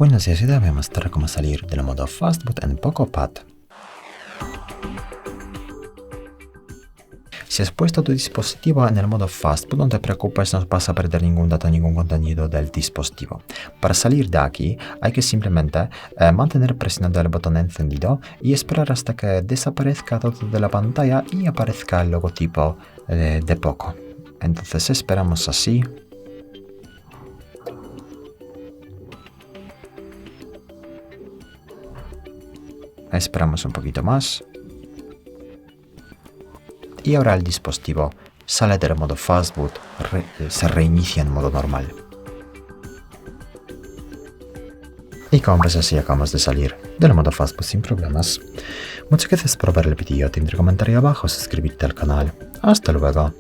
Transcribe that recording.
Buenos días, hoy te voy a mostrar cómo salir del modo Fastboot en POCO Pad. Si has puesto tu dispositivo en el modo Fastboot, no te preocupes, no vas a perder ningún dato, ningún contenido del dispositivo. Para salir de aquí, hay que simplemente mantener presionado el botón encendido y esperar hasta que desaparezca todo de la pantalla y aparezca el logotipo de POCO. Entonces esperamos así. Esperamos un poquito más. Y ahora el dispositivo sale del modo Fastboot, se reinicia en modo normal. Y como ves, así acabamos de salir del modo Fastboot sin problemas. Muchas gracias por ver el vídeo, te dejo un comentario abajo, suscribirte al canal. Hasta luego.